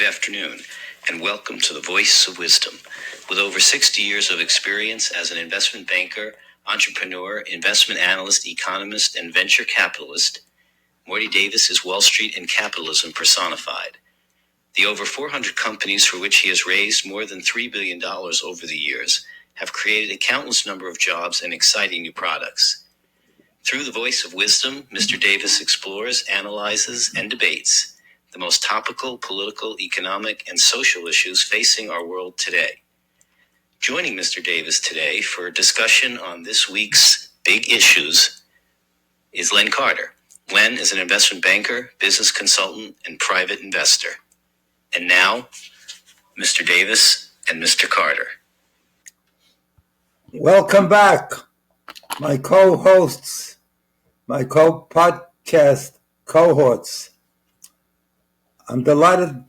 Good afternoon, and welcome to the Voice of Wisdom. With over 60 years of experience as an investment banker, entrepreneur, investment analyst, economist, and venture capitalist, Morty Davis is Wall Street and capitalism personified. The over 400 companies for which he has raised more than $3 billion over the years have created a countless number of jobs and exciting new products. Through the Voice of Wisdom, Mr. Davis explores, analyzes, and debates the most topical, political, economic, and social issues facing our world today. Joining Mr. Davis today for a discussion on this week's big issues is Len Carter. Len is an investment banker, business consultant, and private investor. And now, Mr. Davis and Mr. Carter. Welcome back, my co-hosts, my co-podcast cohorts. I'm delighted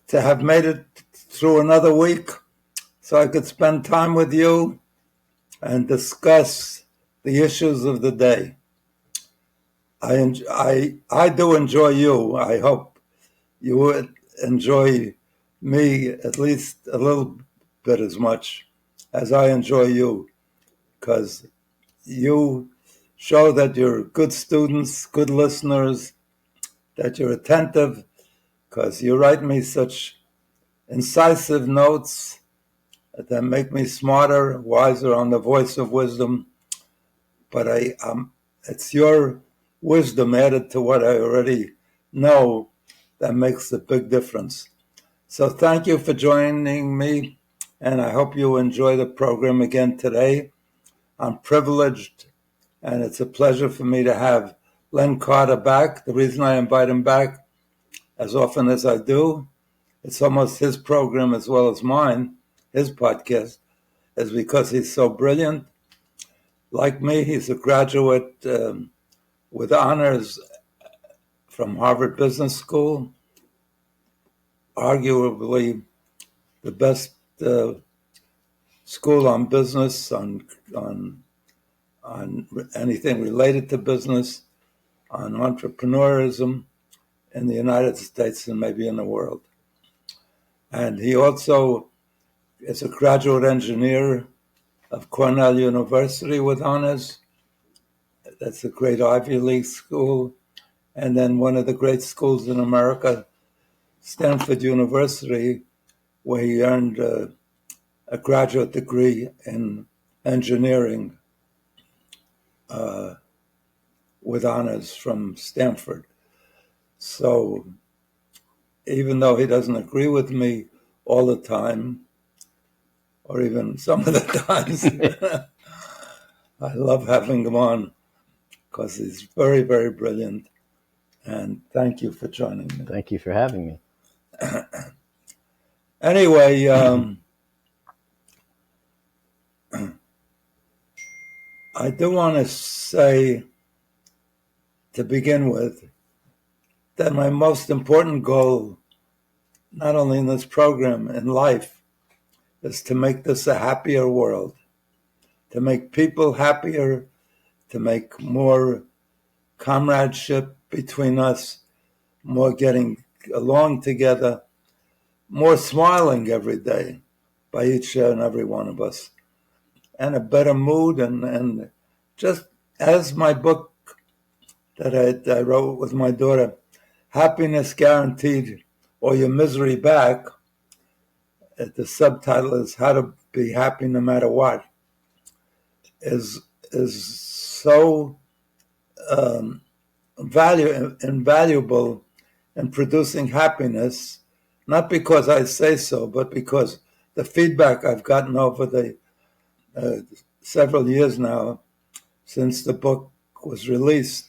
to have made it through another week so I could spend time with you and discuss the issues of the day. I do enjoy you. I hope you would enjoy me at least a little bit as much as I enjoy you, because you show that you're good students, good listeners, that you're attentive, because you write me such incisive notes that make me smarter, wiser on the Voice of Wisdom. But it's your wisdom added to what I already know that makes the big difference. So thank you for joining me, and I hope you enjoy the program again today. I'm privileged, and it's a pleasure for me to have Len Carter back. The reason I invite him back as often as I do, it's almost his program as well as mine, his podcast, is because he's so brilliant. Like me, he's a graduate with honors from Harvard Business School, arguably the best school on business, on anything related to business, on entrepreneurism in the United States and maybe in the world. And he also is a graduate engineer of Cornell University with honors. That's a great Ivy League school. And then one of the great schools in America, Stanford University, where he earned a graduate degree in engineering with honors from Stanford. So even though he doesn't agree with me all the time, or even some of the times, I love having him on because he's very, very brilliant. And thank you for joining me. Thank you for having me. Anyway, I do want to say, to begin with, that my most important goal, not only in this program, in life, is to make this a happier world, to make people happier, to make more comradeship between us, more getting along together, more smiling every day by each and every one of us, and a better mood. And just as my book that I wrote with my daughter, Happiness Guaranteed or Your Misery Back, the subtitle is How to Be Happy No Matter What, is so invaluable in producing happiness, not because I say so, but because the feedback I've gotten over the several years now since the book was released.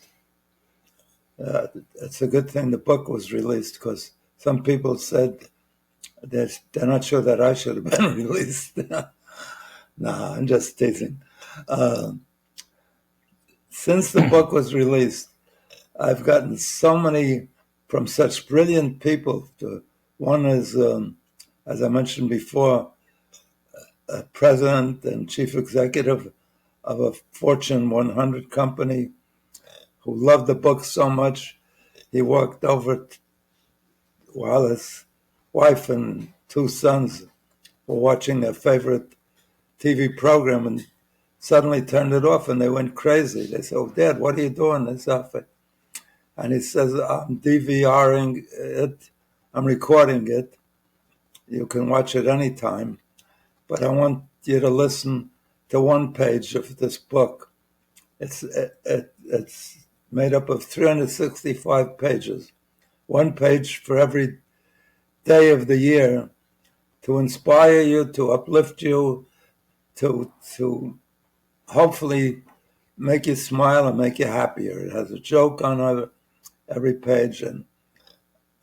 It's a good thing the book was released, because some people said they're not sure that I should have been released. No, I'm just teasing. Since the book was released, I've gotten so many from such brilliant people. One is, as I mentioned before, a president and chief executive of a Fortune 100 company who loved the book so much, he worked over while his wife and two sons were watching their favorite TV program and suddenly turned it off and they went crazy. They said, "Oh, Dad, what are you doing this off it?" And he says, "I'm DVRing it. I'm recording it. You can watch it anytime. But I want you to listen to one page of this book. It's made up of 365 pages, one page for every day of the year to inspire you, to uplift you, to hopefully make you smile and make you happier. It has a joke on every page, and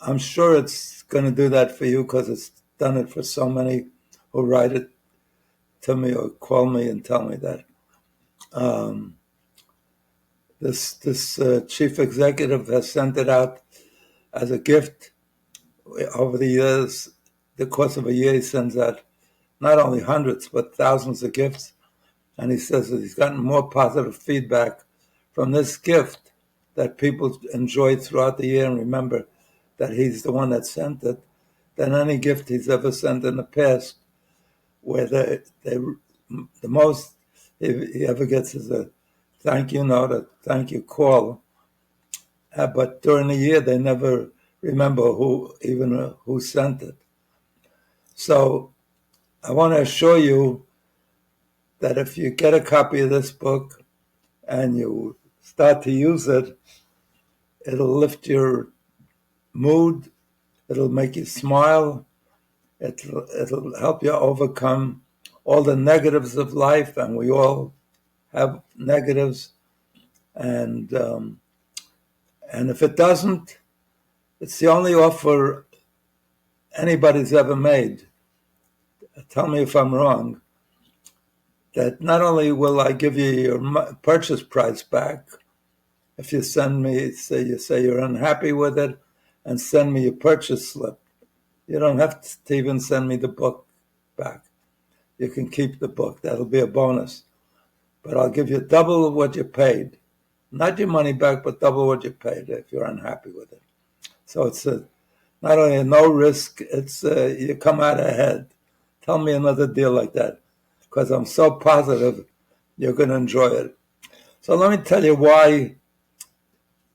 I'm sure it's going to do that for you because it's done it for so many who write it to me or call me and tell me that. This chief executive has sent it out as a gift over the years. The course of a year, he sends out not only hundreds but thousands of gifts, and he says that he's gotten more positive feedback from this gift that people enjoy throughout the year and remember that he's the one that sent it than any gift he's ever sent in the past, where the most he ever gets is a thank you note, a thank you call, but during the year they never remember who sent it. So I want to assure you that if you get a copy of this book and you start to use it, it'll lift your mood, it'll make you smile, it'll help you overcome all the negatives of life, and we all have negatives. And if it doesn't, it's the only offer anybody's ever made. Tell me if I'm wrong. That not only will I give you your purchase price back, if you send me, you say you're unhappy with it, and send me your purchase slip. You don't have to even send me the book back. You can keep the book. That'll be a bonus. But I'll give you double what you paid. Not your money back, but double what you paid if you're unhappy with it. So it's not only a no risk, it's you come out ahead. Tell me another deal like that, because I'm so positive you're going to enjoy it. So let me tell you why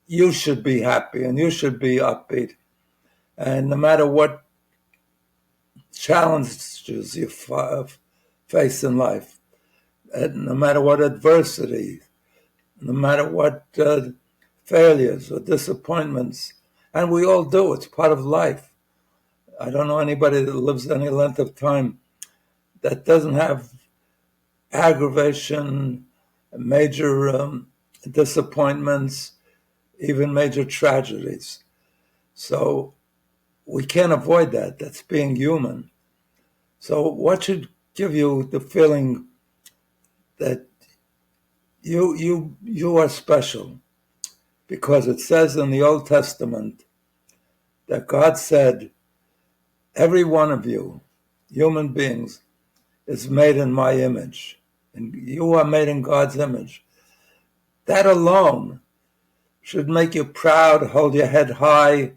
you should be happy and you should be upbeat. And no matter what challenges you face in life, and no matter what adversity, no matter what failures or disappointments, and we all do, it's part of life. I don't know anybody that lives any length of time that doesn't have aggravation, major disappointments, even major tragedies. So we can't avoid that. That's being human. So what should give you the feeling that you are special? Because it says in the Old Testament that God said, every one of you, human beings, is made in my image. And you are made in God's image. That alone should make you proud, hold your head high,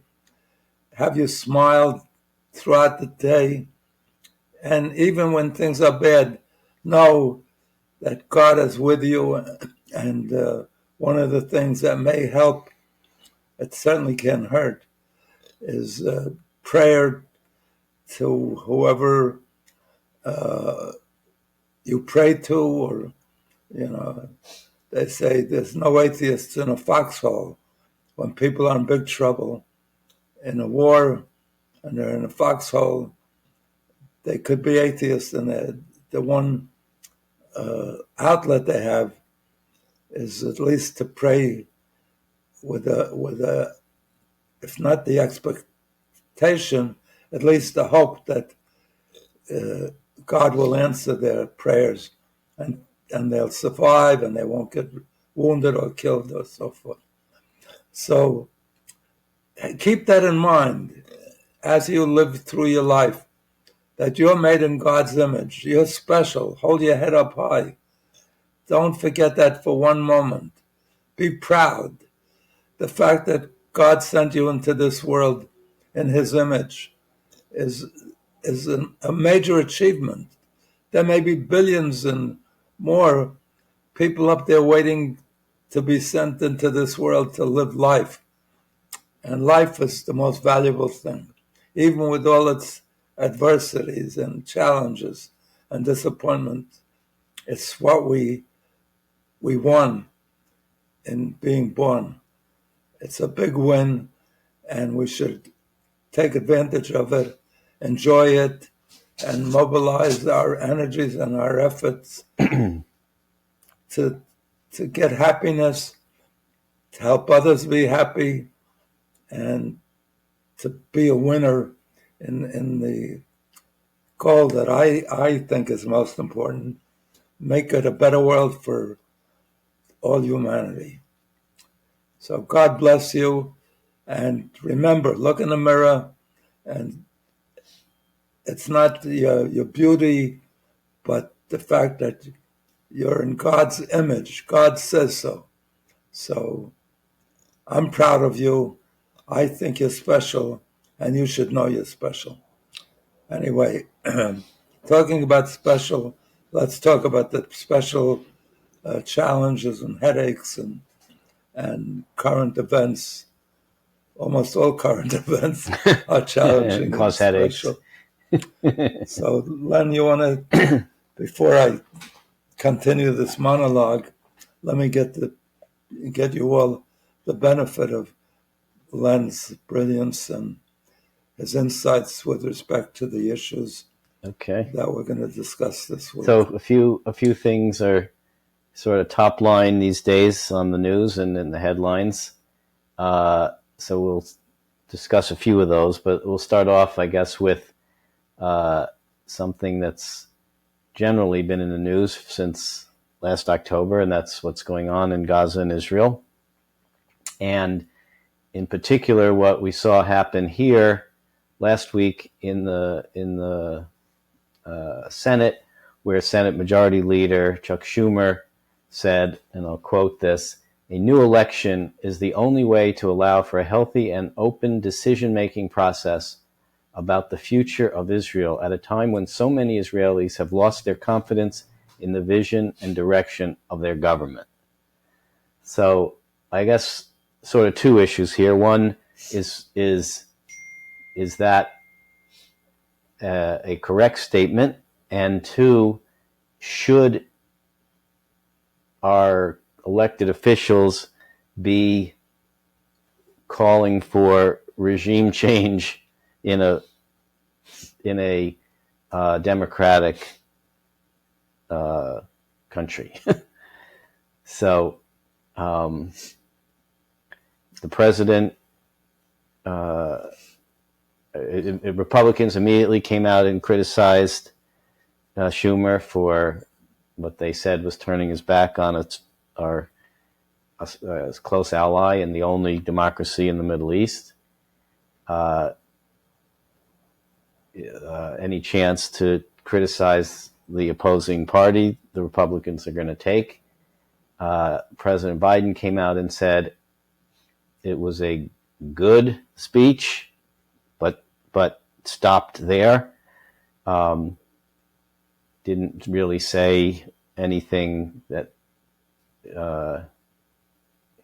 have you smile throughout the day. And even when things are bad, know that God is with you. And one of the things that may help, it certainly can hurt, is prayer to whoever you pray to, or, they say there's no atheists in a foxhole. When people are in big trouble in a war and they're in a foxhole, they could be atheists, and the one outlet they have is at least to pray with a, if not the expectation, at least the hope that God will answer their prayers, and they'll survive and they won't get wounded or killed or so forth. So keep that in mind as you live through your life, that you're made in God's image. You're special. Hold your head up high. Don't forget that for one moment. Be proud. The fact that God sent you into this world in his image is a major achievement. There may be billions and more people up there waiting to be sent into this world to live life. And life is the most valuable thing, even with all its adversities and challenges and disappointment. It's what we won in being born. It's a big win, and we should take advantage of it, enjoy it, and mobilize our energies and our efforts to get happiness, to help others be happy, and to be a winner in the goal that I think is most important, make it a better world for all humanity. So God bless you, and remember, look in the mirror, and it's not your beauty, but the fact that you're in God's image. God says so. So I'm proud of you. I think you're special, and you should know you're special. Anyway, talking about special, let's talk about the special challenges and headaches and current events. Almost all current events are challenging and cause headaches. special. So, Len, you want to, before I continue this monologue, let me get you all the benefit of Len's brilliance and his insights with respect to the issues that we're going to discuss this week. So a few things are sort of top line these days on the news and in the headlines. So we'll discuss a few of those, but we'll start off, I guess, with something that's generally been in the news since last October, and that's what's going on in Gaza and Israel. And in particular, what we saw happen here last week in the Senate, where Senate Majority Leader Chuck Schumer said, and I'll quote this, "A new election is the only way to allow for a healthy and open decision-making process about the future of Israel at a time when so many Israelis have lost their confidence in the vision and direction of their government." So I guess sort of two issues here. One is that a correct statement? And two, should our elected officials be calling for regime change in a democratic country? So the president, Republicans immediately came out and criticized Schumer for what they said was turning his back on our close ally and the only democracy in the Middle East. Any chance to criticize the opposing party, the Republicans are going to take. President Biden came out and said it was a good speech, but stopped there. Didn't really say anything that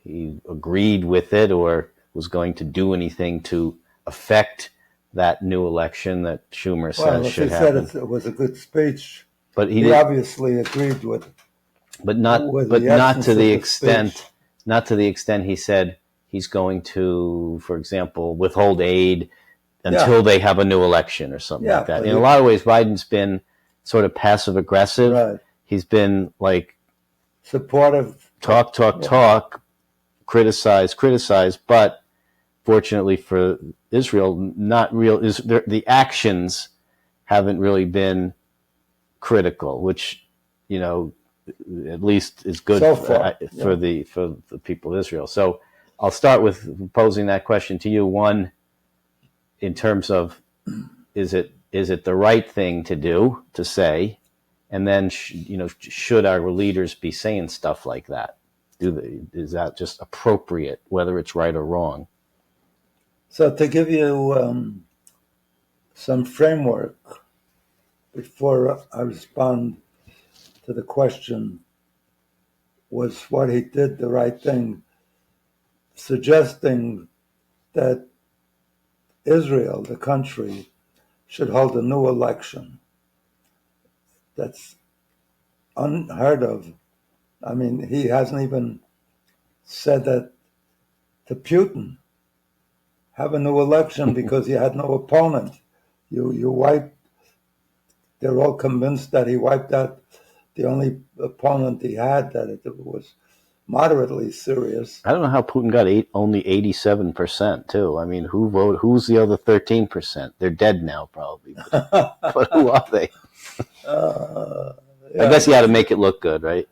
he agreed with it or was going to do anything to affect that new election that Schumer says should happen. He said it was a good speech, but he obviously agreed with it. But not to the extent he said he's going to, for example, withhold aid until they have a new election or something like that. In a lot of ways, Biden's been sort of passive aggressive. Right. He's been like supportive, talk, criticize, but fortunately for Israel, the actions haven't really been critical, which, at least is good for the people of Israel. So I'll start with posing that question to you. One, in terms of, is it the right thing to do, to say? And then, should our leaders be saying stuff like that? Is that just appropriate, whether it's right or wrong? So to give you some framework before I respond to the question, was what he did the right thing, suggesting that Israel, the country, should hold a new election. That's unheard of. I mean, he hasn't even said that to Putin. Have a new election because he had no opponent. You wiped. They're all convinced that he wiped out the only opponent he had, that it was moderately serious. I don't know how Putin got only 87% too. I mean, who voted? Who's the other 13%? They're dead now, probably. But who are they? Yeah. I guess he had to make it look good, right?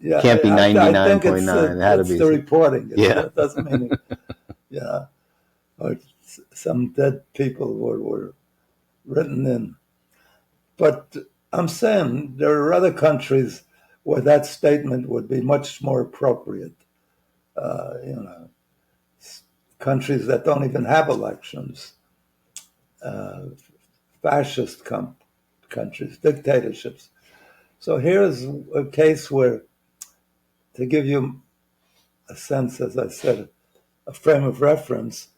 Yeah, Can't be 99.9. It had to it's be the reporting. It doesn't mean, or some dead people were written in. But I'm saying there are other countries where that statement would be much more appropriate. Countries that don't even have elections, fascist countries, dictatorships. So here's a case where, to give you a sense, as I said, a frame of reference,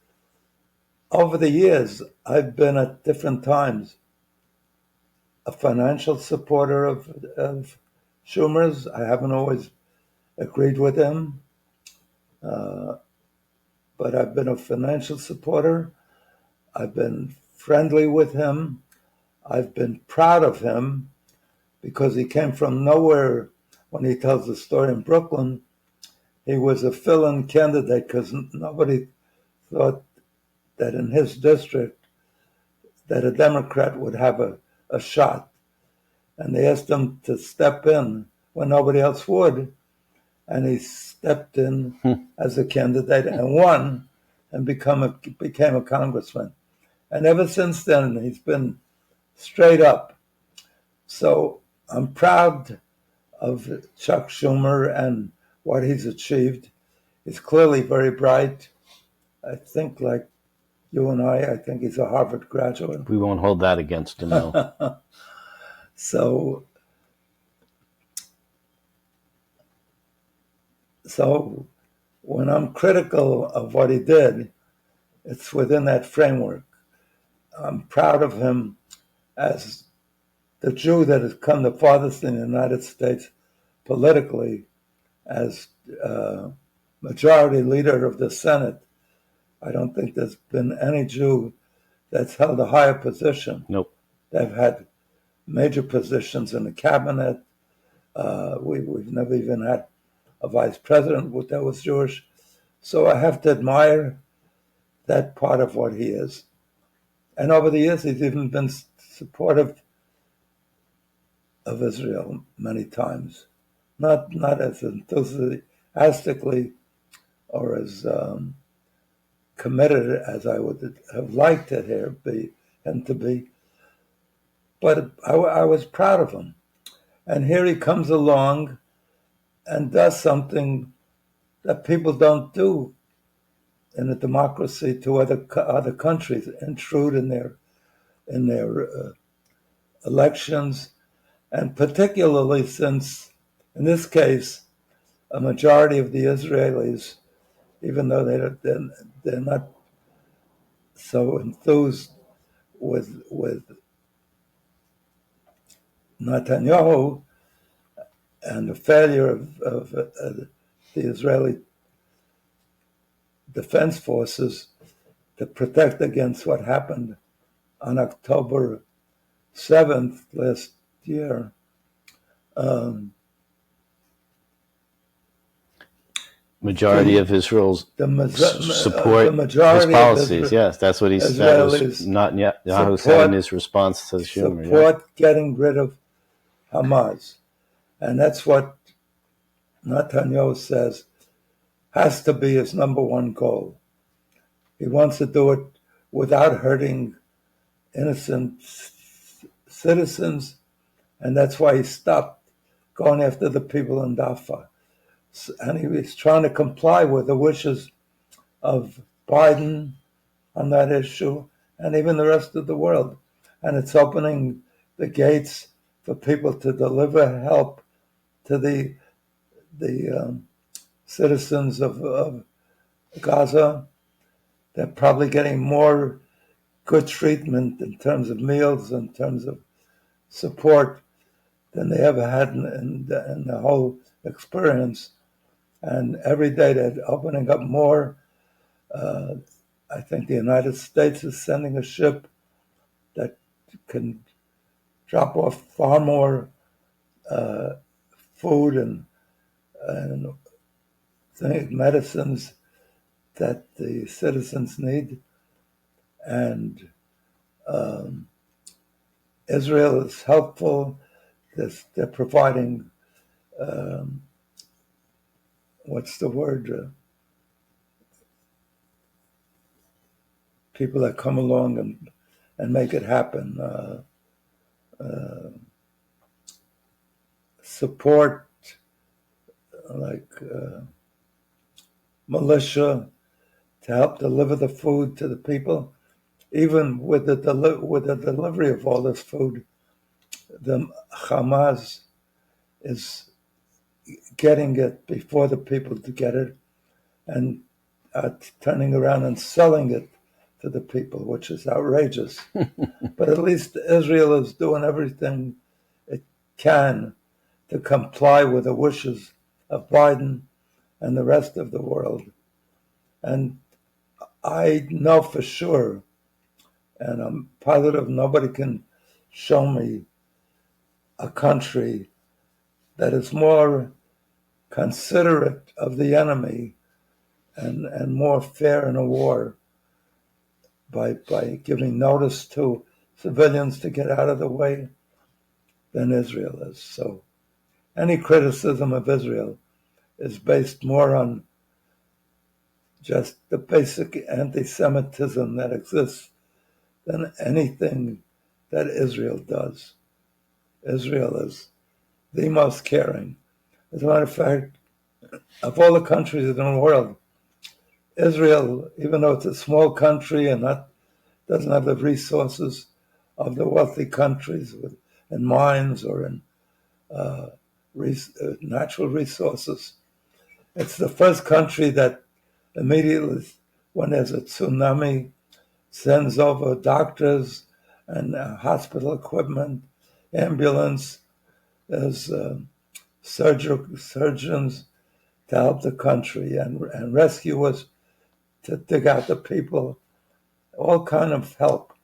over the years, I've been at different times a financial supporter of Schumer's. I haven't always agreed with him, but I've been a financial supporter. I've been friendly with him. I've been proud of him because he came from nowhere. When he tells the story in Brooklyn, he was a fill-in candidate because nobody thought that in his district that a Democrat would have a shot. And they asked him to step in when nobody else would. And he stepped in as a candidate and won and became a congressman. And ever since then, he's been straight up. So I'm proud of Chuck Schumer and what he's achieved. He's clearly very bright. I think, like you and I think he's a Harvard graduate. We won't hold that against him, no. So when I'm critical of what he did, it's within that framework. I'm proud of him as the Jew that has come the farthest in the United States politically, as majority leader of the Senate. I don't think there's been any Jew that's held a higher position. Nope. They've had major positions in the cabinet. We've never even had a vice president that was Jewish. So I have to admire that part of what he is. And over the years, he's even been supportive of Israel many times. Not as enthusiastically or as committed as I would have liked to hear him to be. But I was proud of him. And here he comes along and does something that people don't do in a democracy to other countries, intrude in their elections, and particularly since, in this case, a majority of the Israelis, even though they're not so enthused with Netanyahu and the failure of the Israeli defense forces to protect against what happened on October 7th last year. Majority of Israel's support his policies. Yes, that's what he's that was not Netanyahu said in his response to Schumer. Support getting rid of Hamas. And that's what Netanyahu says has to be his number one goal. He wants to do it without hurting innocent citizens, and that's why he stopped going after the people in Rafah. And he was trying to comply with the wishes of Biden on that issue and even the rest of the world. And it's opening the gates for people to deliver help to the citizens of Gaza. They're probably getting more good treatment in terms of meals, in terms of support than they ever had in the whole experience. And every day they're opening up more. I think the United States is sending a ship that can drop off far more food and medicines that the citizens need. And Israel is helpful. They're providing, what's the word? People that come along and make it happen. Support, like militia, to help deliver the food to the people. Even with the delivery of all this food, the Hamas is getting it before the people to get it, and turning around and selling it to the people, which is outrageous. But at least Israel is doing everything it can to comply with the wishes of Biden and the rest of the world. And I know for sure, and I'm positive nobody can show me a country that is more considerate of the enemy and more fair in a war by giving notice to civilians to get out of the way than Israel is. So any criticism of Israel is based more on just the basic anti-Semitism that exists than anything that Israel does. Israel is the most caring. As a matter of fact, of all the countries in the world, Israel, even though it's a small country and doesn't have the resources of the wealthy countries in mines or in natural resources, it's the first country that immediately, when there's a tsunami, sends over doctors and hospital equipment, ambulance, there's surgeons to help the country and rescuers to dig out the people, all kind of help.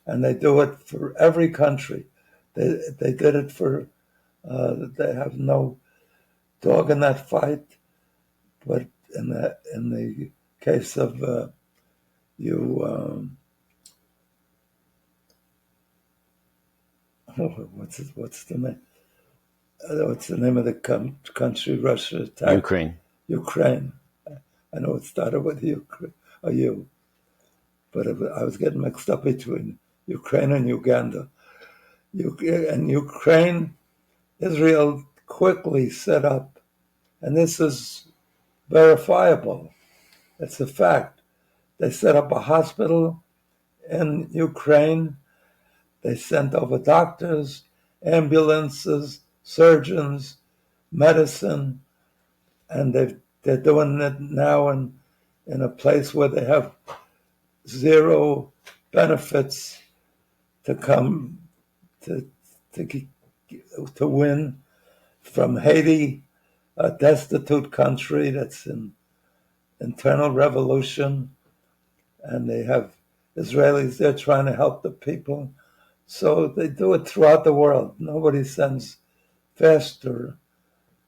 And they do it for every country. They did it for, they have no dog in that fight, but in the case of what's the name? What's the name of the country Russia attacked? Ukraine. Ukraine. I know it started with Ukraine or you, but I was getting mixed up between Ukraine and Uganda. And Ukraine, Israel quickly set up, and this is verifiable. It's a fact. They set up a hospital in Ukraine. They sent over doctors, ambulances, surgeons, medicine, and they're doing it now in a place where they have zero benefits to come to win from Haiti, a destitute country that's in internal revolution, and they have Israelis there trying to help the people. So they do it throughout the world. Nobody sends faster,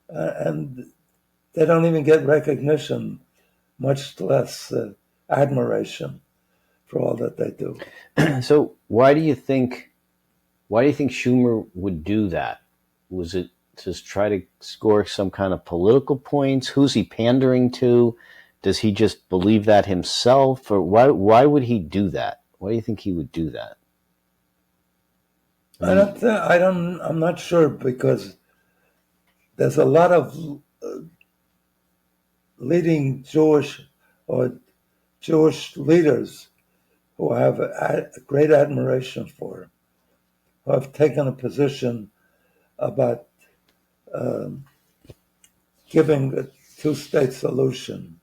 and they don't even get recognition, much less admiration for all that they do. So why do you think Schumer would do that? Was it to try to score some kind of political points? Who's he pandering to? Does he just believe that himself, or why would he do that? Why do you think he would do that? I'm not sure, because there's a lot of leading Jewish leaders who I have a great admiration for, who have taken a position about giving a two-state solution,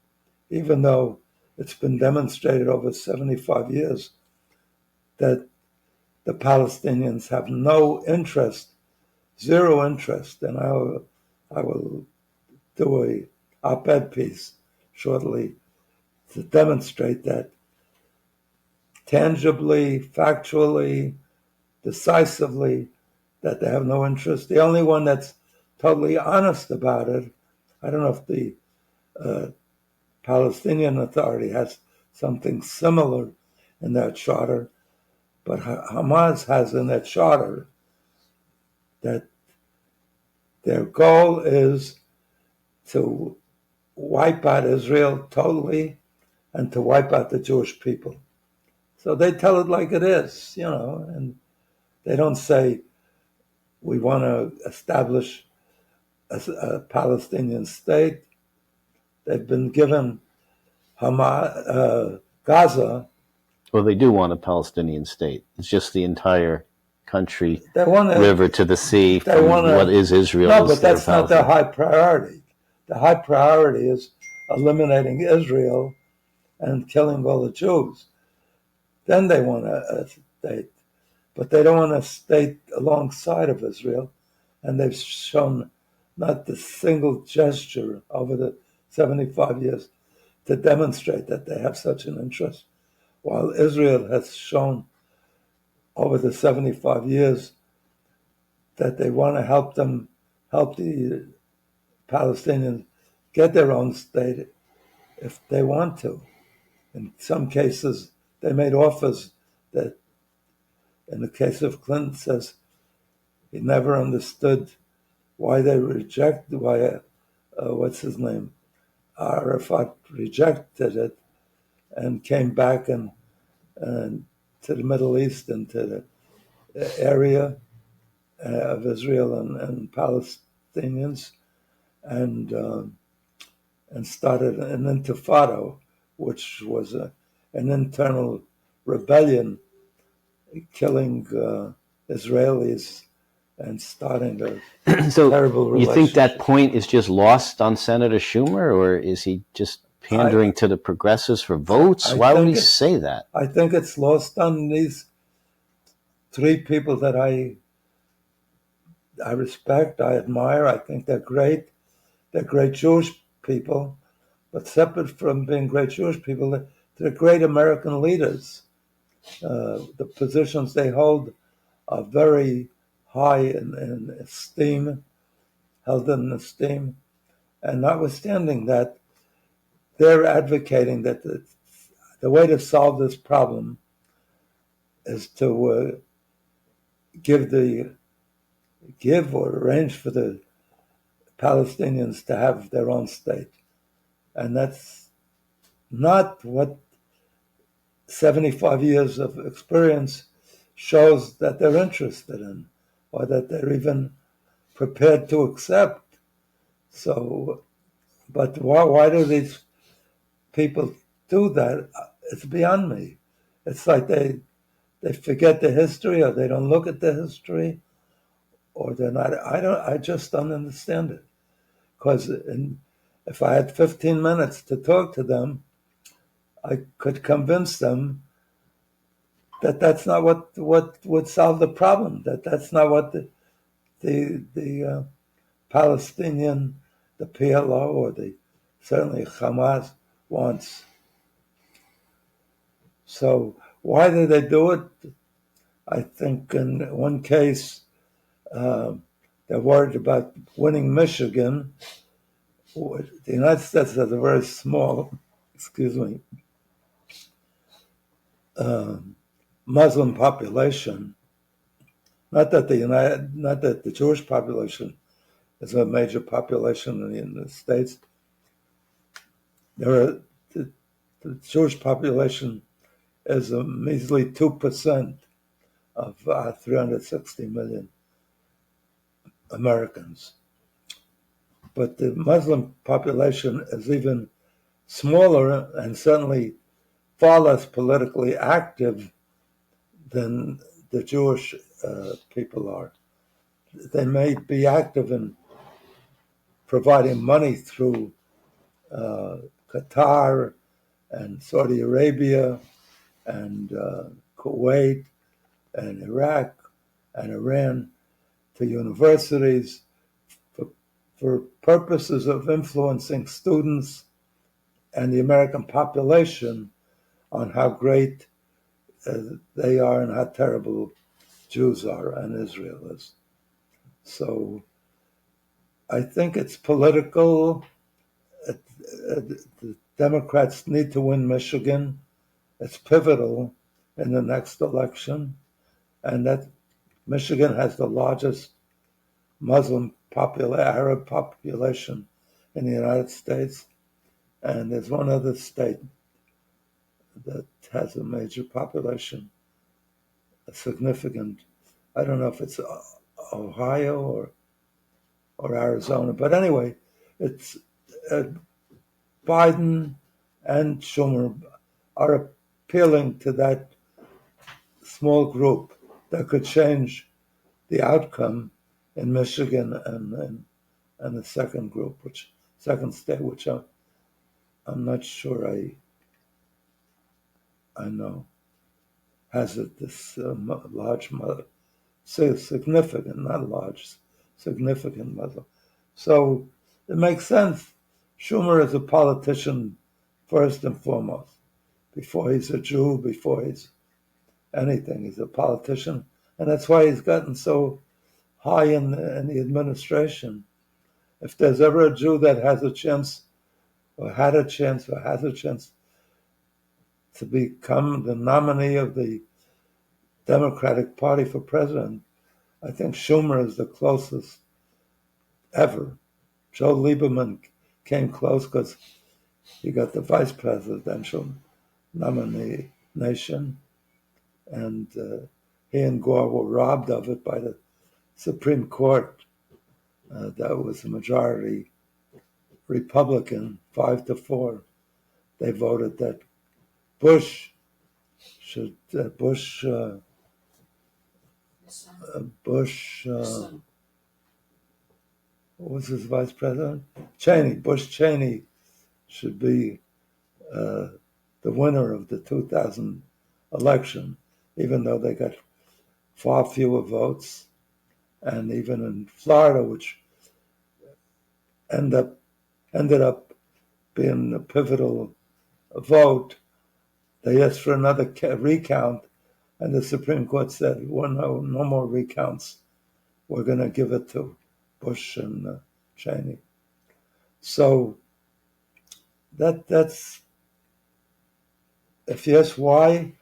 even though it's been demonstrated over 75 years that the Palestinians have no interest, zero interest, and I will do a op-ed piece shortly to demonstrate that tangibly, factually, decisively, that they have no interest. The only one that's totally honest about it, I don't know if the Palestinian Authority has something similar in their charter, but Hamas has in their charter that their goal is to wipe out Israel totally and to wipe out the Jewish people. So they tell it like it is, and they don't say we want to establish a Palestinian state. They've been given Gaza. Well, they do want a Palestinian state. It's just the entire country, They want river to the sea, from what is Israel. No, but that's not their high priority. The high priority is eliminating Israel and killing all the Jews. Then they want a state. But they don't want a state alongside of Israel. And they've shown not the single gesture over the 75 years to demonstrate that they have such an interest, while Israel has shown over the 75 years that they want to help the Palestinians get their own state if they want to. In some cases, they made offers that, in the case of Clinton, says he never understood why they rejected, what's his name, Arafat rejected it and came back and to the Middle East and to the area of Israel and Palestinians and started an intifada, which was an internal rebellion, killing Israelis and starting a so terrible relationship. You think that point is just lost on Senator Schumer, or is he just pandering to the progressives for votes? Why would he say that? I think it's lost on these three people that I respect, I admire. I think they're great. They're great Jewish people, but separate from being great Jewish people, they're great American leaders. The positions they hold are very high in esteem, held in esteem. And notwithstanding that, they're advocating that the way to solve this problem is to give or arrange for the Palestinians to have their own state. And that's not what 75 years of experience shows that they're interested in, or that they're even prepared to accept. So, but why do these people do that? It's beyond me. It's like they forget the history, or they don't look at the history, or they're not. I just don't understand it. Because if I had 15 minutes to talk to them, I could convince them that that's not what would solve the problem. That's not what the Palestinian, the PLO, or certainly Hamas wants. So why do they do it? I think in one case, they're worried about winning Michigan. The United States has a very small, Muslim population. Not that the Jewish population is a major population in the United States. The Jewish population is a measly 2% of 360 million Americans. But the Muslim population is even smaller, and certainly far less politically active than the Jewish people are. They may be active in providing money through Qatar and Saudi Arabia and Kuwait and Iraq and Iran to universities for purposes of influencing students and the American population on how great they are and how terrible Jews are and Israel is. So I think it's political. The Democrats need to win Michigan. It's pivotal in the next election. And that Michigan has the largest Arab population in the United States. And there's one other state that has a major population, a significant, I don't know if it's Ohio or Arizona, but anyway, it's Biden and Schumer are appealing to that small group that could change the outcome in Michigan and the second group, second state, which I'm not sure I know, has this large, significant, not large, significant Muslim. So it makes sense. Schumer is a politician first and foremost. Before he's a Jew, before he's anything, he's a politician. And that's why he's gotten so high in the administration. If there's ever a Jew that has a chance, or had a chance, or has a chance to become the nominee of the Democratic Party for president, I think Schumer is the closest ever. Joe Lieberman came close because he got the vice presidential nomination, and he and Gore were robbed of it by the Supreme Court. That was a majority Republican, 5-4. They voted that Bush what was his vice president? Bush Cheney should be the winner of the 2000 election, even though they got far fewer votes. And even in Florida, which ended up being a pivotal vote, they asked for another recount, and the Supreme Court said, well, no more recounts. We're going to give it to Bush and Cheney. So that's, if you ask why,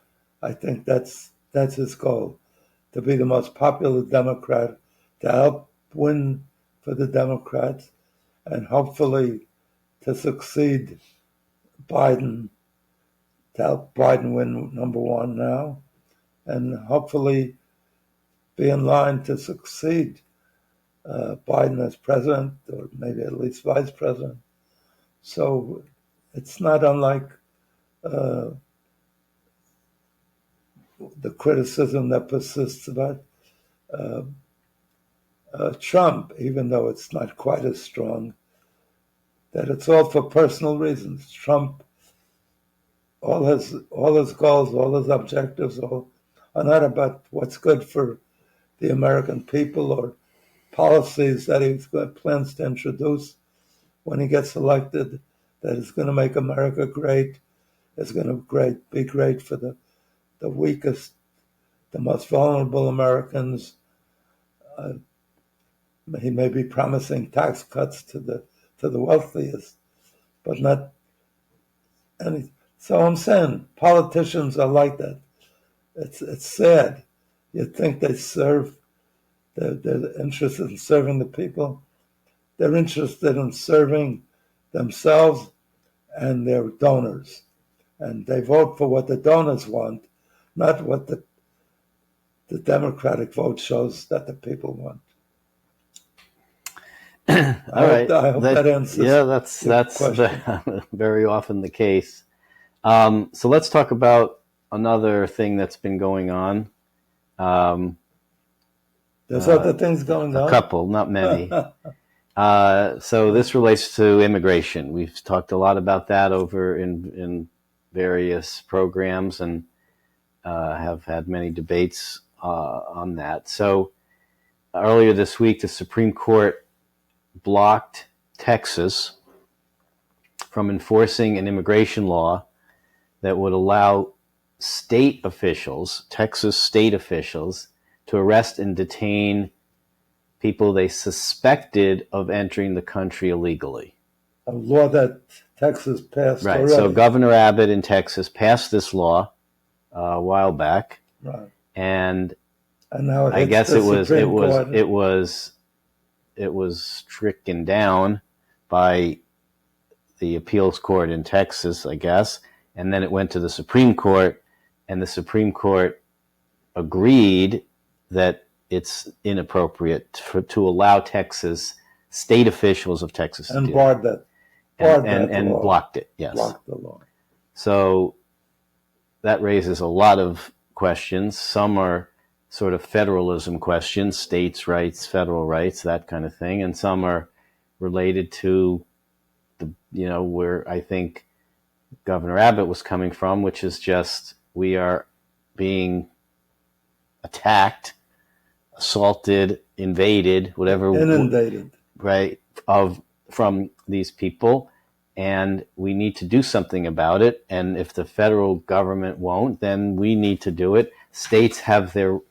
I think that's his goal, to be the most popular Democrat, to help win for the Democrats, and hopefully to succeed Biden, to help Biden win number one now, and hopefully be in line to succeed Biden as president, or maybe at least vice president. So it's not unlike the criticism that persists about Trump, even though it's not quite as strong, that it's all for personal reasons. Trump, all his goals, all his objectives are not about what's good for the American people or policies that he plans to introduce when he gets elected, that is going to make America great, is going to be great for the weakest, the most vulnerable Americans. He may be promising tax cuts to the wealthiest, but not any. So I'm saying politicians are like that. It's sad. You'd think they serve. They're interested in serving the people. They're interested in serving themselves and their donors, and they vote for what the donors want, not what the Democratic vote shows that the people want. All right. I hope that answers. Yeah, that's very often the case. So let's talk about another thing that's been going on. There's other things going on. A couple, not many. So this relates to immigration. We've talked a lot about that over in various programs and have had many debates on that. So earlier this week, the Supreme Court blocked Texas from enforcing an immigration law that would allow state officials, Texas state officials, to arrest and detain people they suspected of entering the country illegally. A law that Texas passed Right. already. So Governor Abbott in Texas passed this law a while back, right. And now I guess it was stricken down by the appeals court in Texas, I guess, and then it went to the Supreme Court, and the Supreme Court agreed that it's inappropriate to allow Texas state officials of Texas to do barred that. And blocked it. Yes, blocked the law. So that raises a lot of questions. Some are sort of federalism questions, states' rights, federal rights, that kind of thing, and some are related to where I think Governor Abbott was coming from, which is just we are being attacked, assaulted, invaded, whatever, inundated, right, from these people, and we need to do something about it. And if the federal government won't, then we need to do it. States have a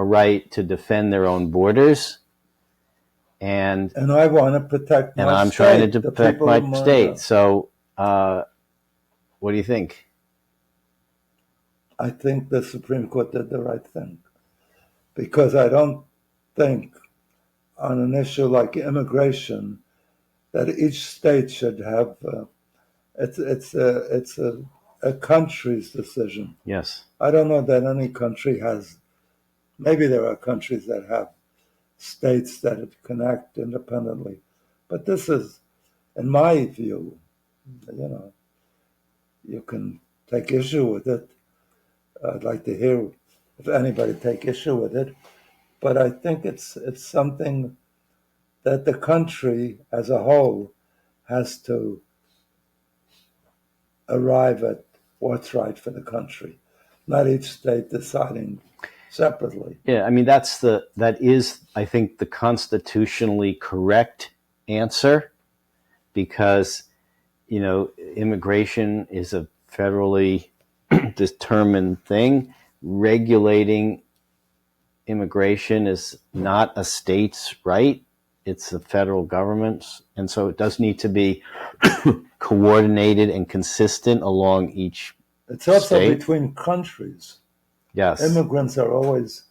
right to defend their own borders. And I want to protect my state. And I'm trying to protect my state. So what do you think? I think the Supreme Court did the right thing. Because I don't think on an issue like immigration that each state should have, it's a country's decision. Yes. I don't know that any country has, maybe there are countries that have states that can act independently. But this is, in my view, you can take issue with it. I'd like to hear if anybody take issue with it. But I think it's something that the country as a whole has to arrive at what's right for the country, not each state deciding separately. Yeah, I mean that is I think the constitutionally correct answer, because immigration is a federally determined thing. Regulating immigration is not a state's right. It's the federal government's. And so it does need to be coordinated and consistent along each It's also state. Between countries. Yes. Immigrants are always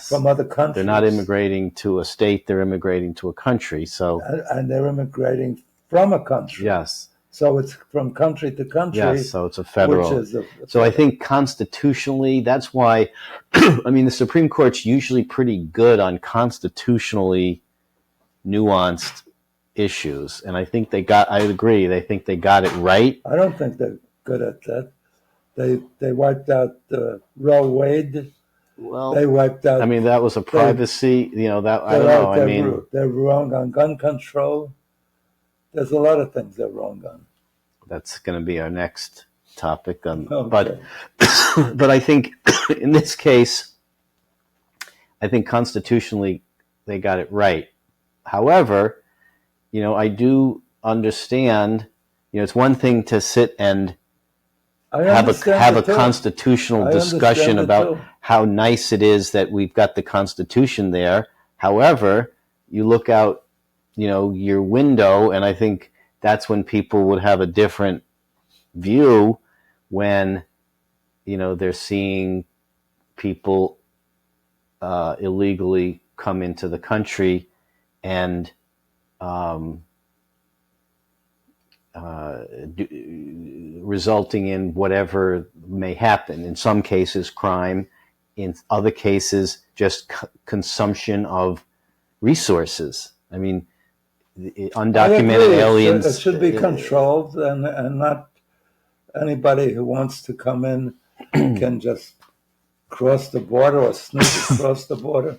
from other countries. They're not immigrating to a state, they're immigrating to a country. So and they're immigrating from a country. Yes. So it's from country to country. Yes, so it's a federal. So I think constitutionally, that's why, I mean, the Supreme Court's usually pretty good on constitutionally nuanced issues. And I think I agree, they think they got it right. I don't think they're good at that. They wiped out Roe Wade. Well, they wiped out. I mean, that was a privacy, I don't know. I mean, they're wrong on gun control. There's a lot of things they're wrong on. That's going to be our next topic. Okay. But I think in this case, I think constitutionally they got it right. However, I do understand, it's one thing to sit and have a constitutional discussion about how nice it is that we've got the Constitution there. However, you look out, your window, and I think that's when people would have a different view when, they're seeing people illegally come into the country and resulting in whatever may happen. In some cases, crime. In other cases, just consumption of resources. I mean, undocumented aliens. It should be controlled and not anybody who wants to come in can just cross the border or sneak across the border.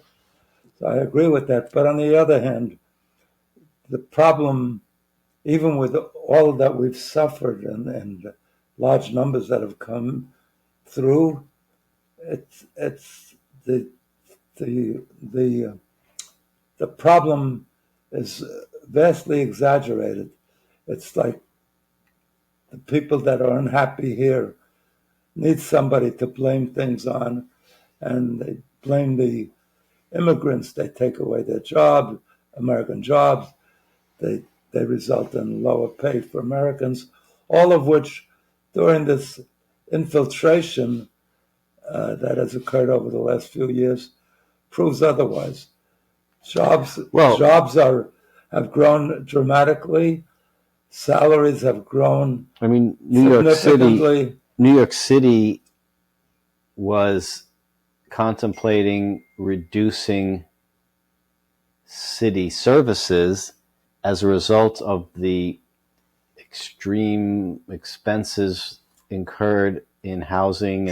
So I agree with that. But on the other hand, the problem, even with all that we've suffered and large numbers that have come through, it's the problem is vastly exaggerated. It's like the people that are unhappy here need somebody to blame things on, and they blame the immigrants. They take away their jobs, American jobs. They result in lower pay for Americans, all of which during this infiltration that has occurred over the last few years proves otherwise. Jobs have grown dramatically. Salaries have grown. I mean, significantly. New York City was contemplating reducing city services as a result of the extreme expenses incurred in housing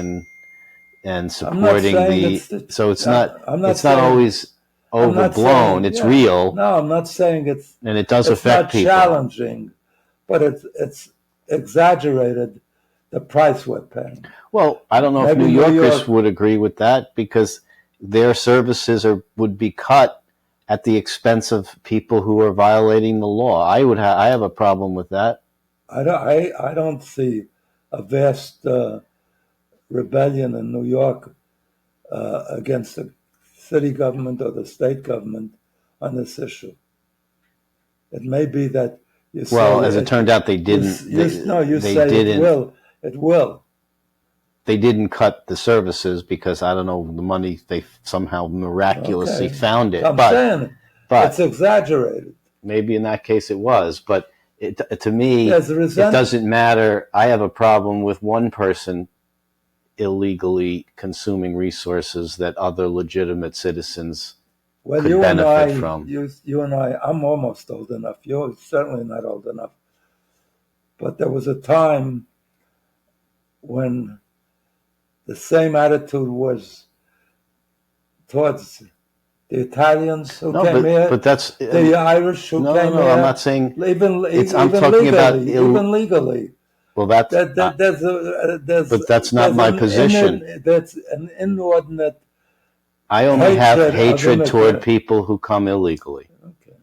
and supporting it's not always overblown. It's real. No, I'm not saying and it does affect people. It's not challenging, but it's exaggerated the price we're paying. Well, I don't know if New Yorkers would agree with that, because their services would be cut at the expense of people who are violating the law. I have a problem with that. I don't see a vast rebellion in New York against the city government or the state government on this issue. It may be that you say... Well, as it turned out, they didn't. It will. They didn't cut the services because, I don't know, the money, they somehow miraculously found it. I'm saying it's exaggerated. Maybe in that case it was, but to me, it doesn't matter. I have a problem with one person illegally consuming resources that other legitimate citizens could benefit from. You and I, I'm almost old enough. You're certainly not old enough. But there was a time when the same attitude was towards the Italians who came here, but that's the Irish who came here. No, I'm not saying. I'm talking about even legally. Well, but that's not my position. That's an inordinate. I only have hatred toward people who come illegally. Okay.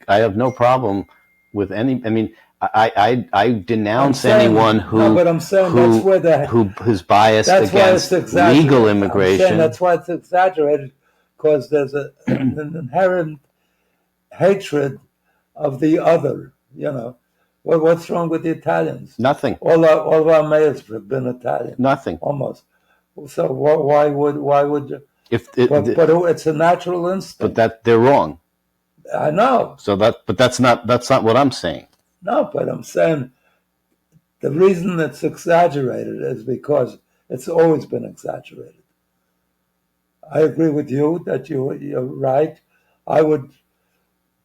I have no problem with any. I mean, I denounce anyone who who's biased against legal immigration. That's why it's exaggerated, because there's an inherent hatred of the other. You know, what's wrong with the Italians? Nothing. All of our mayors have been Italian. Nothing. Almost. So why would you? But it's a natural instinct. But they're wrong. I know. But that's not what I'm saying. No, but I'm saying the reason it's exaggerated is because it's always been exaggerated. I agree with you that you're right. I would,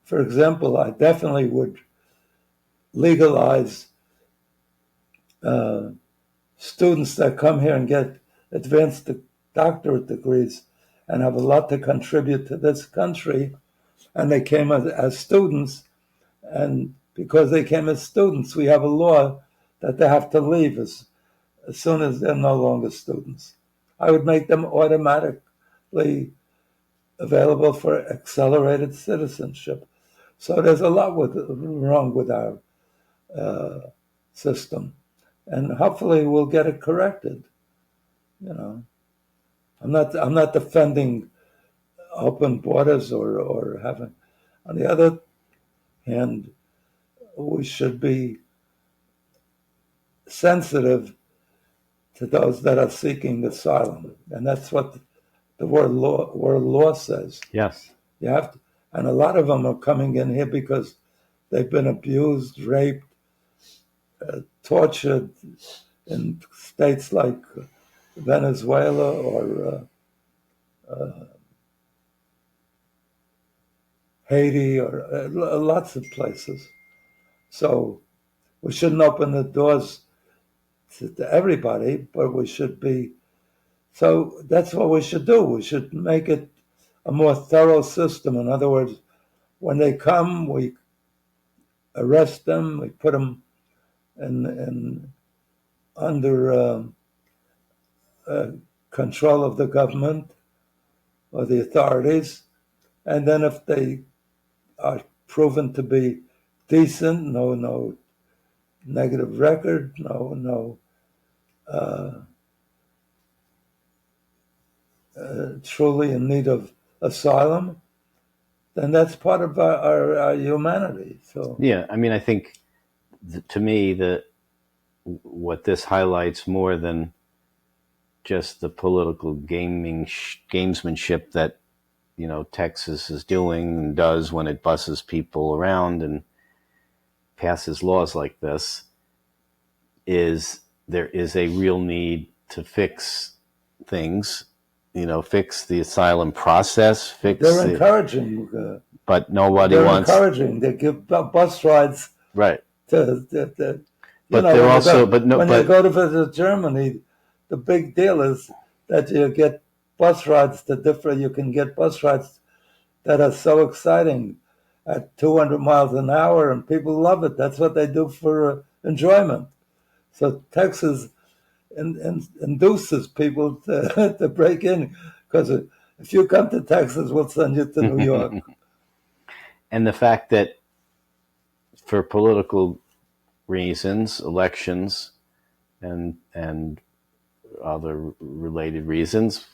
for example, I definitely would legalize students that come here and get advanced doctorate degrees and have a lot to contribute to this country, and they came as students, and because they came as students, we have a law that they have to leave as soon as they're no longer students. I would make them automatically available for accelerated citizenship. So there's a lot wrong with our system, and hopefully we'll get it corrected. You know, I'm not defending open borders or having. On the other hand, we should be sensitive to those that are seeking asylum, and that's what the word law says. Yes, you have to, and a lot of them are coming in here because they've been abused, raped, tortured in states like Venezuela or Haiti or lots of places. So we shouldn't open the doors to everybody, but we should be. So that's what we should do. We should make it a more thorough system. In other words, when they come, we arrest them, we put them in under control of the government or the authorities, and then if they are proven to be decent, no negative record, no truly in need of asylum, then that's part of our humanity. So yeah, I mean, I think to me what this highlights more than just the political gamesmanship that Texas is doing and does when it busses people around and passes laws like this, is there is a real need to fix things, fix the asylum process. They're encouraging, but nobody they're wants. encouraging. They give bus rides, right? But they're also, when you go to visit Germany, the big deal is that you get bus rides to different. You can get bus rides that are so exciting at 200 miles an hour, and people love it. That's what they do for enjoyment. So Texas induces people to break in, because if you come to Texas, we'll send you to New York. And the fact that for political reasons, elections, and other related reasons,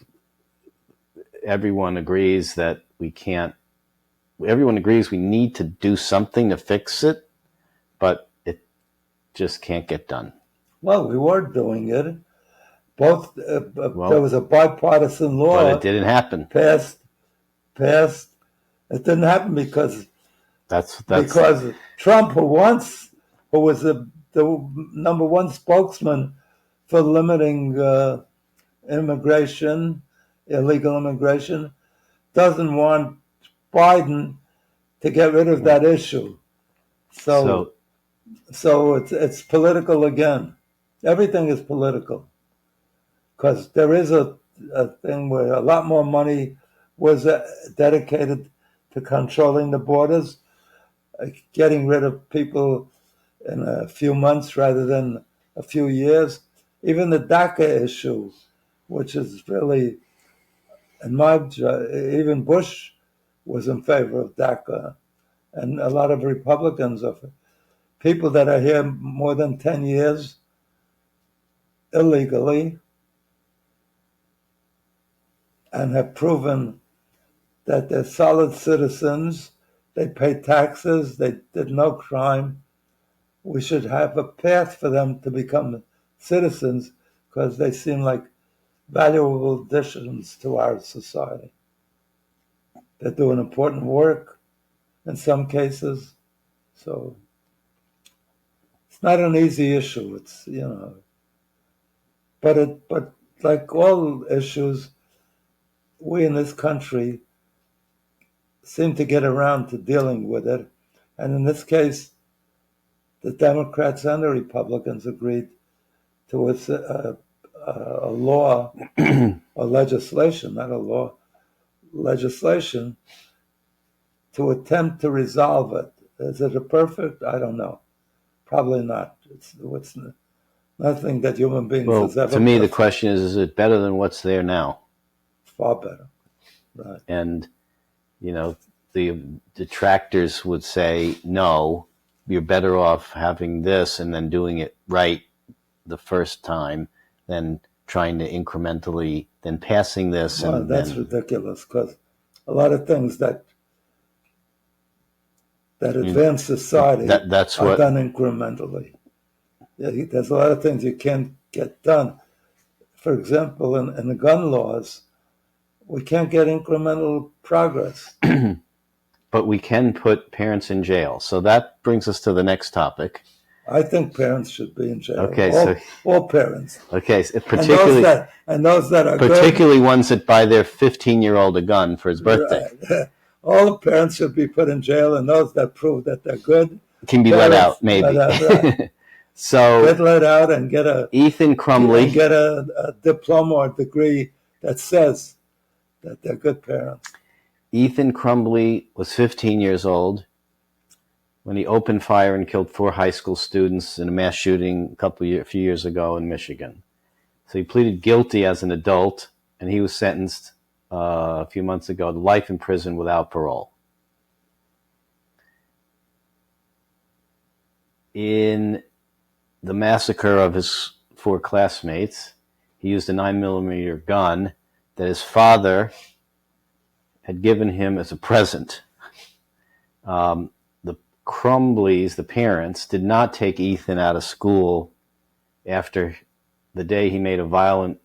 everyone agrees that everyone agrees we need to do something to fix it, but it just can't get done. Well, we were doing it. Both there was a bipartisan law, but it didn't happen. Passed. It didn't happen because Trump, who was the number one spokesman for limiting immigration, illegal immigration, doesn't want Biden to get rid of that issue. So it's political again. Everything is political, because there is a thing where a lot more money was dedicated to controlling the borders, getting rid of people in a few months rather than a few years. Even the DACA issue, which is really, in my even Bush was in favor of DACA, and a lot of Republicans of it. People that are here more than 10 years illegally and have proven that they're solid citizens, they pay taxes, they did no crime. We should have a path for them to become citizens, because they seem like valuable additions to our society. They're doing important work in some cases. So it's not an easy issue. It's, but like all issues, we in this country seem to get around to dealing with it. And in this case, the Democrats and the Republicans agreed to a law or legislation, not a law, legislation to attempt to resolve it. Is it a perfect? I don't know. Probably not. It's nothing that human beings has ever. To me, the question is it better than what's there now? Far better. Right. And, the detractors would say, no, you're better off having this and then doing it right the first time than trying to incrementally, then passing this. Well, that's ridiculous, because a lot of things that advance society that's are done incrementally. Yeah, there's a lot of things you can't get done. For example, in the gun laws, we can't get incremental progress. But we can put parents in jail. So that brings us to the next topic. I think parents should be in jail. Okay, all parents. Okay, so particularly and those that are particularly good, ones that buy their 15-year-old a gun for his birthday. Right. All the parents should be put in jail, and those that prove that they're good can be let out, maybe. Right. So get let out and get a Ethan Crumbley, a diploma or degree that says that they're good parents. Ethan Crumbley was 15 years old when he opened fire and killed 4 high school students in a mass shooting a few years ago in Michigan. So he pleaded guilty as an adult, and he was sentenced a few months ago to life in prison without parole. In the massacre of his 4 classmates, he used a 9mm gun that his father had given him as a present. The Crumbleys, the parents, did not take Ethan out of school after the day he made a violent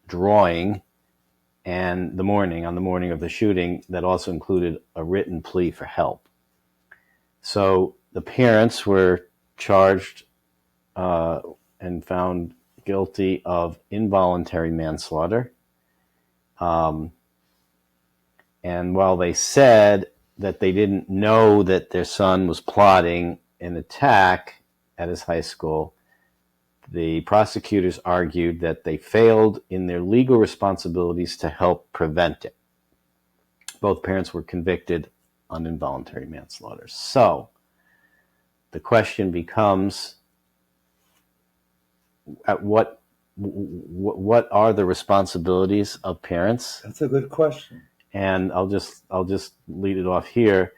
drawing and on the morning of the shooting that also included a written plea for help. So the parents were charged and found guilty of involuntary manslaughter. And while they said that they didn't know that their son was plotting an attack at his high school, the prosecutors argued that they failed in their legal responsibilities to help prevent it. Both parents were convicted on involuntary manslaughter. So the question becomes, what are the responsibilities of parents? That's a good question. And I'll just lead it off here.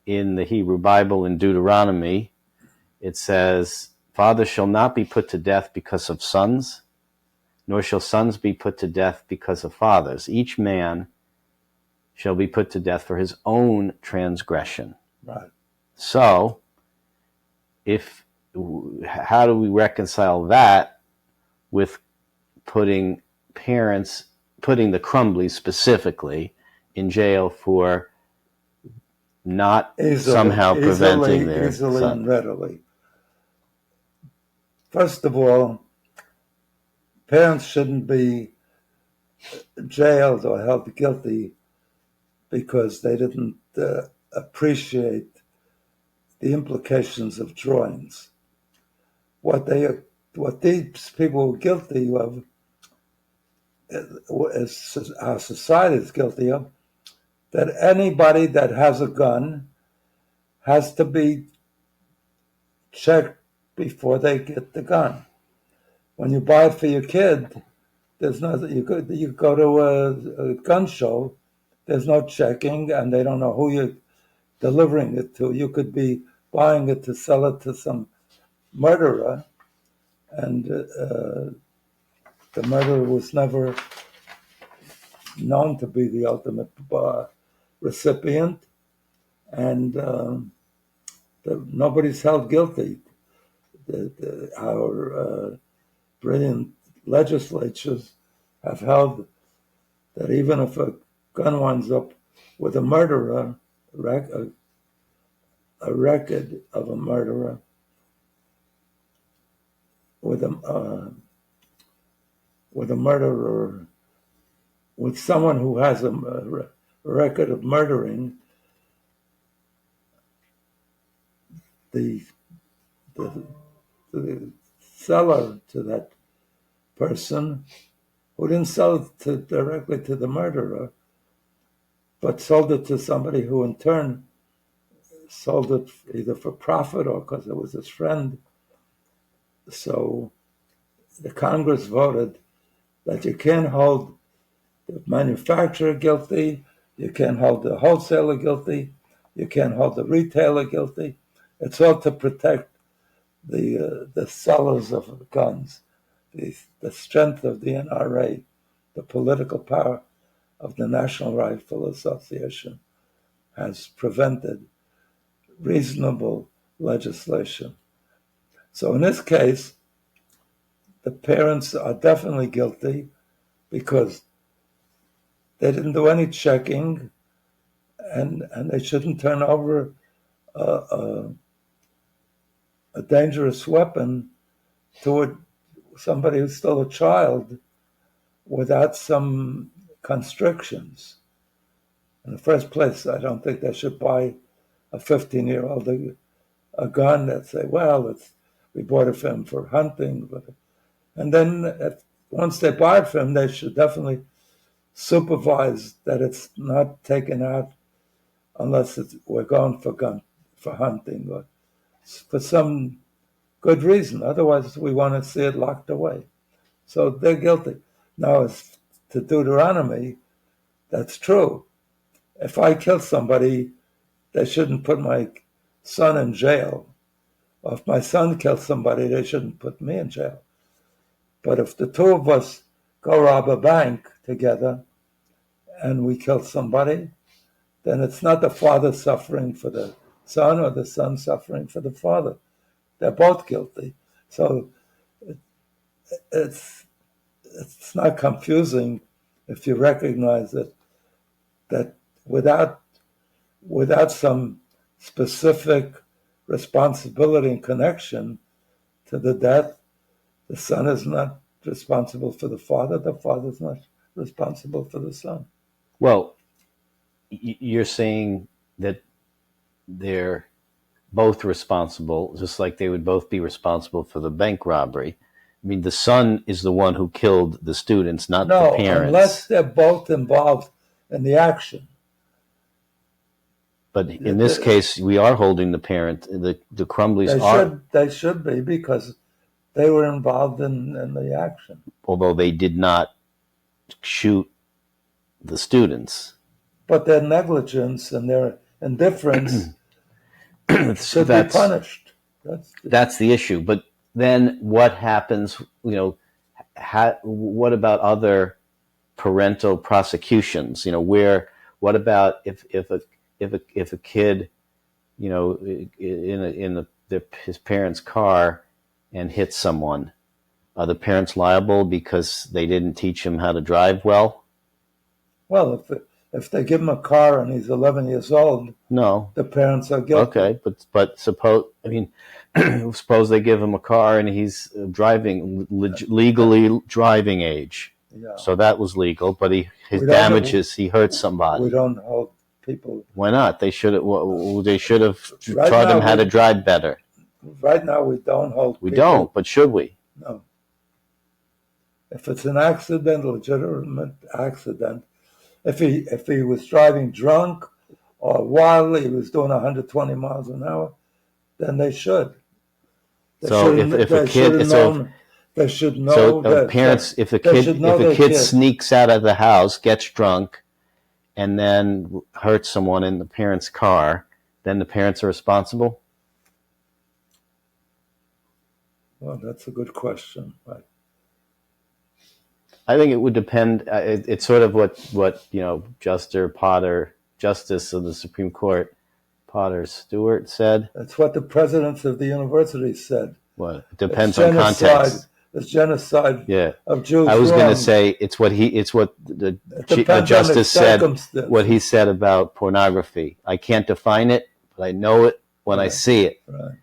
In the Hebrew Bible, in Deuteronomy, it says, "Fathers shall not be put to death because of sons, nor shall sons be put to death because of fathers. Each man shall be put to death for his own transgression." Right. So, how do we reconcile that with putting the Crumbleys specifically in jail for not somehow preventing their easily son? and readily? First of all, parents shouldn't be jailed or held guilty because they didn't appreciate the implications of drawings. What these people were guilty of, as our society is guilty of, that anybody that has a gun has to be checked before they get the gun. When you buy it for your kid, there's nothing. You go to a gun show, there's no checking, and they don't know who you're delivering it to. You could be buying it to sell it to some murderer, and the murderer was never known to be the ultimate recipient, and nobody's held guilty. Our brilliant legislatures have held that even if a gun winds up with a murderer, a record of a murderer, with a murderer, with someone who has a record of murdering, the seller to that person, who didn't sell it directly to the murderer, but sold it to somebody who in turn sold it either for profit or because it was his friend. So the Congress voted that you can't hold the manufacturer guilty, you can't hold the wholesaler guilty, you can't hold the retailer guilty. It's all to protect the sellers of guns, the strength of the NRA, the political power of the National Rifle Association has prevented reasonable legislation. So in this case, the parents are definitely guilty because they didn't do any checking, and they shouldn't turn over a dangerous weapon to somebody who's still a child without some constrictions. In the first place, I don't think they should buy a 15-year-old a gun that say, well, we bought it for him for hunting. And then once they buy it for him, they should definitely supervise that it's not taken out unless we're going for hunting or for some good reason. Otherwise, we want to see it locked away. So they're guilty. Now, as to Deuteronomy, that's true. If I kill somebody, they shouldn't put my son in jail. Or if my son kills somebody, they shouldn't put me in jail. But if the two of us go rob a bank together and we kill somebody, then it's not the father suffering for the son or the son suffering for the father. They're both guilty. So it's not confusing if you recognize that without some specific responsibility and connection to the death, the son is not responsible for the father is not responsible for the son. Well, you're saying that they're both responsible, just like they would both be responsible for the bank robbery. I mean, the son is the one who killed the students, not the parents. No, unless they're both involved in the action. But in this case, we are holding the parent. The Crumbleys are. They should be, because they were involved in the action. Although they did not shoot the students. But their negligence and their indifference should be punished. That's the issue. But then what happens, what about other parental prosecutions? What about if a kid, in his parents' car and hits someone, are the parents liable because they didn't teach him how to drive well? Well, if they give him a car and he's 11 years old, no, the parents are guilty. Okay, but suppose they give him a car and he's legally driving age. Yeah. So that was legal, but he hurt somebody. We don't hold people. Why not? They should have taught him how to drive better. Right now, we don't hold people. We don't, but should we? No. If it's an accident, legitimate accident, if he was driving drunk or while he was doing 120 miles an hour, then they should. They should know. If a kid sneaks out of the house, gets drunk, and then hurts someone in the parent's car, then the parents are responsible? Well, that's a good question. Right. I think it would depend. It's sort of what Justice of the Supreme Court, Potter Stewart, said. That's what the presidents of the university said. What? It depends on context. It's genocide of Jews. I was going to say it's what the justice said. What he said about pornography. I can't define it, but I know it when I see it. Right.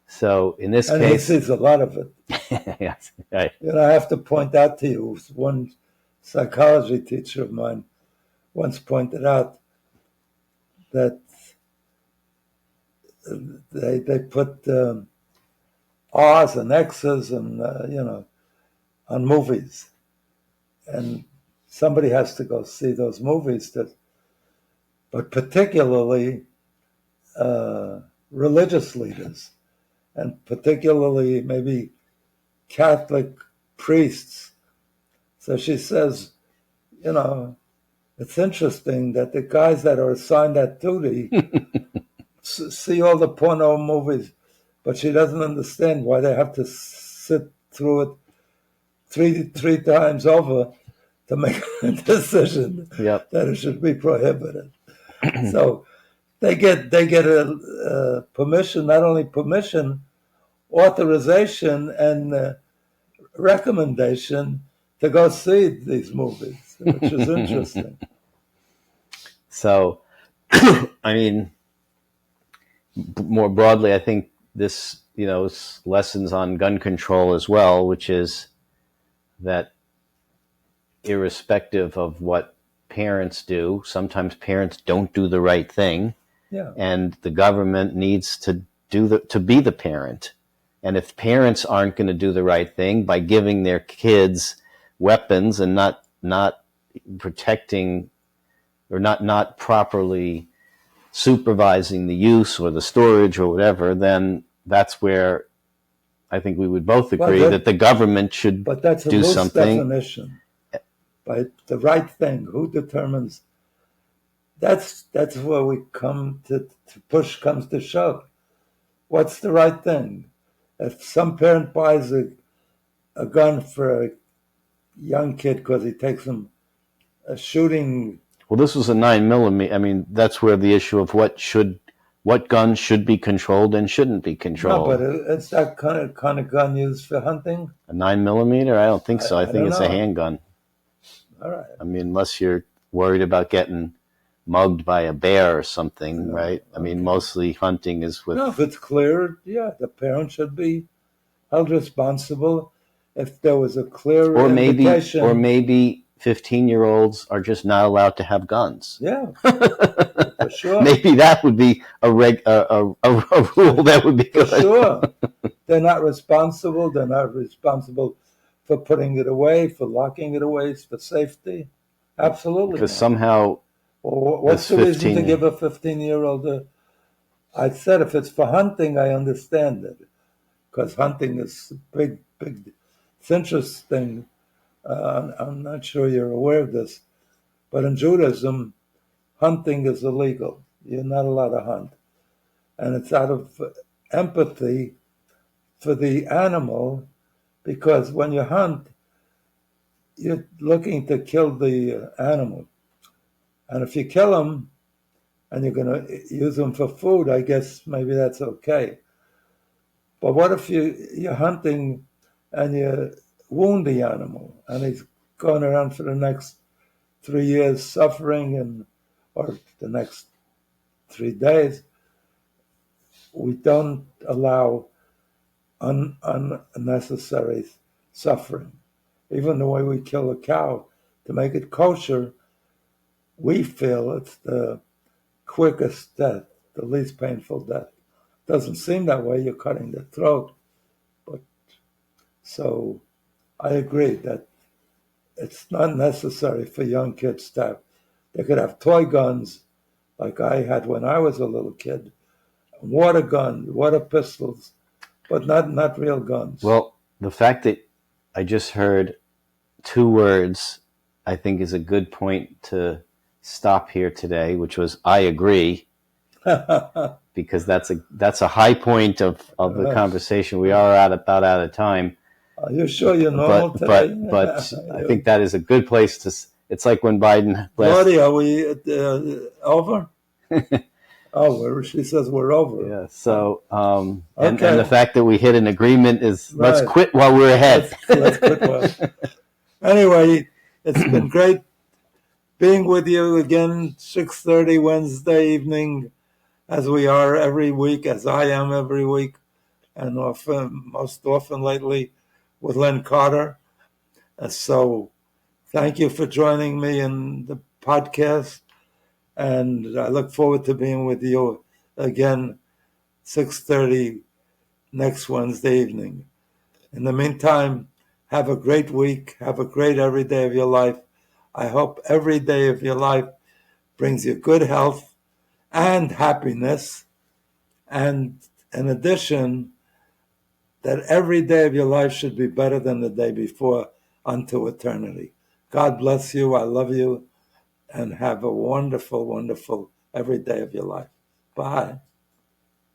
So in this case, he sees a lot of it. Yes, right. I have to point out to you, one psychology teacher of mine once pointed out that they put R's and X's and on movies, and somebody has to go see those movies. But particularly religious leaders, and particularly maybe Catholic priests. So she says, it's interesting that the guys that are assigned that duty see all the porno movies, but she doesn't understand why they have to sit through it three times over to make a decision that it should be prohibited. So they get a permission, not only permission, authorization and recommendation to go see these movies, which is interesting. So, more broadly, I think this, is lessons on gun control as well, which is that irrespective of what parents do, sometimes parents don't do the right thing. Yeah. And the government needs to be the parent And if parents aren't going to do the right thing by giving their kids weapons and not protecting or not properly supervising the use or the storage or whatever, then that's where I think we would both agree that the government should but that's a do loose something. definition. By the right thing, who determines? That's where we come to push comes to shove. What's the right thing? If some parent buys a gun for a young kid because he takes him a shooting. Well, this was a 9mm. I mean, that's where the issue of what guns should be controlled and shouldn't be controlled. No, but it's that kind of gun used for hunting. A 9mm? I don't think so. I think it's a handgun. All right. I mean, unless you're worried about getting mugged by a bear or something, right? I mean, mostly hunting is with... No, if it's clear, yeah, the parent should be held responsible if there was a clear indication. Or maybe 15-year-olds are just not allowed to have guns. Yeah, for sure. Maybe that would be a rule that would be good. For sure. They're not responsible. They're not responsible for putting it away, for locking it away, for safety. Absolutely. Because somehow... Well, what's the reason to give a 15-year-old I said if it's for hunting, I understand it. Because hunting is a big, it's interesting. I'm not sure you're aware of this. But in Judaism, hunting is illegal. You're not allowed to hunt. And it's out of empathy for the animal, because when you hunt, you're looking to kill the animal. And if you kill them and you're going to use them for food, I guess maybe that's okay. But what if you're hunting and you wound the animal and he's going around for the next 3 years suffering or the next 3 days? We don't allow unnecessary suffering. Even the way we kill a cow to make it kosher, we feel it's the quickest death, the least painful death. Doesn't seem that way, you're cutting the throat. But so I agree that it's not necessary for young kids to have. They could have toy guns like I had when I was a little kid, water pistols, but not real guns. Well, the fact that I just heard 2 words, I think is a good point to stop here today, which was I agree, because that's a high point of the conversation. We are about out of time. Are you sure you're normal today? But I think that is a good place to. It's like when Biden. Morty, are we over? She says we're over. Yeah. So, and the fact that we hit an agreement is right. Let's quit while we're ahead. Let's quit while. Anyway, it's been great being with you again, 6:30 Wednesday evening, as we are every week, as I am every week, and most often lately with Len Carter. So thank you for joining me in the podcast, and I look forward to being with you again, 6:30 next Wednesday evening. In the meantime, have a great week. Have a great every day of your life. I hope every day of your life brings you good health and happiness. And in addition, that every day of your life should be better than the day before unto eternity. God bless you. I love you. And have a wonderful, wonderful every day of your life. Bye.